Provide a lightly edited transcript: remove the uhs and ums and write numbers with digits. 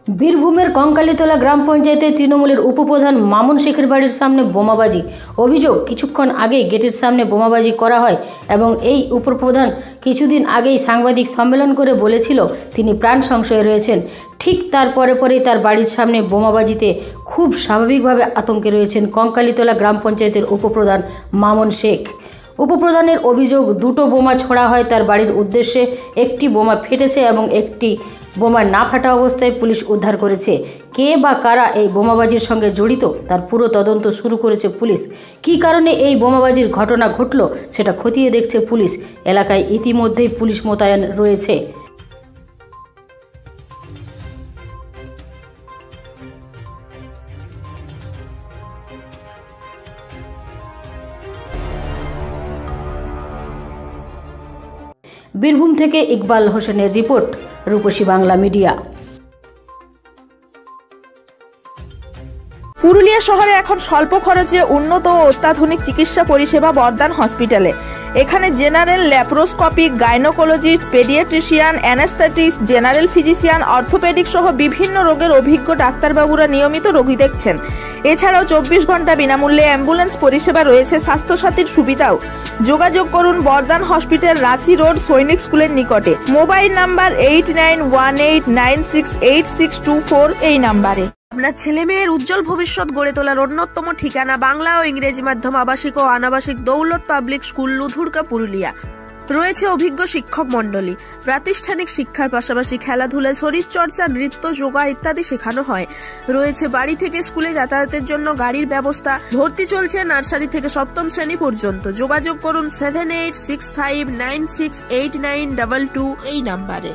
বীরভূমের কঙ্কালীতলা গ্রাম পঞ্চায়েতের তৃণমূলের উপপ্রধান মামুন শেখের বাড়ির সামনে বোমাবাজি। অভিযোগ, কিছুক্ষণ আগেই গেটের সামনে বোমাবাজি করা হয় এবং এই উপপ্রধান কিছুদিন আগেই সাংবাদিক সম্মেলন করে বলেছিল তিনি প্রাণ সংশয়ে রয়েছেন। ঠিক তার পরেই তার বাড়ির সামনে বোমাবাজিতে খুব স্বাভাবিকভাবে আতঙ্কে রয়েছেন কঙ্কালীতলা গ্রাম পঞ্চায়েতের উপপ্রধান মামুন শেখ। উপপ্রধানের অভিযোগ, দুটো বোমা ছোড়া হয় তার বাড়ির উদ্দেশ্যে, একটি বোমা ফেটেছে এবং একটি বোমা না ফাটা অবস্থায় পুলিশ উদ্ধার করেছে। কে বা কারা এই বোমাবাজির সঙ্গে জড়িত তার পুরো তদন্ত শুরু করেছে পুলিশ। কী কারণে এই বোমাবাজির ঘটনা ঘটল সেটা খতিয়ে দেখছে পুলিশ। এলাকায় ইতিমধ্যেই পুলিশ মোতায়েন রয়েছে। বীরভূম থেকে ইকবাল হোসেনের রিপোর্ট, রূপসী বাংলা মিডিয়া। পুরুলিয়া শহরে এখন স্বল্প খরচে উন্নত ও অত্যাধুনিক চিকিৎসা পরিষেবা বর্দান হসপিটালে। এখানে general, laparoscopic, gynaecologist, paediatrician, anaesthetist, general physician, orthopaedic সহ বিভিন্ন রোগের অভিজ্ঞ ডাক্তারবাবুরা নিয়মিত রোগী দেখছেন। এছাড়াও 24 ঘন্টা বিনামূল্যে অ্যাম্বুলেন্স পরিষেবা রয়েছে, স্বাস্থ্যসাথীর সুবিধাও। যোগাযোগ করুন বর্দান হসপিটাল, রাঁচি রোড, সৈনিক স্কুলের নিকটে। মোবাইল নাম্বার 8918968624 এই নাম্বারে। আপনার ছেলে মেয়ের উজ্জ্বল ভবিষ্যৎ গড়ে তোলার অন্যতম ঠিকানা বাংলা ও ইংরেজি মাধ্যম আবাসিক ও অনাবাসিক দৌলত পাবলিক স্কুল, লুধুরকা, পুরুলিয়া। রয়েছে অভিজ্ঞ শিক্ষক মন্ডলী। প্রাতিষ্ঠানিক শিক্ষার পাশাপাশি খেলাধুলা, শরীরচর্চা, নৃত্য, যোগা ইত্যাদি শেখানো হয়। রয়েছে বাড়ি থেকে স্কুলে যাতায়াতের জন্য গাড়ির ব্যবস্থা। ভর্তি চলছে নার্সারি থেকে 7ম শ্রেণী পর্যন্ত। যোগাযোগ করুন 7865968922 এই নাম্বারে।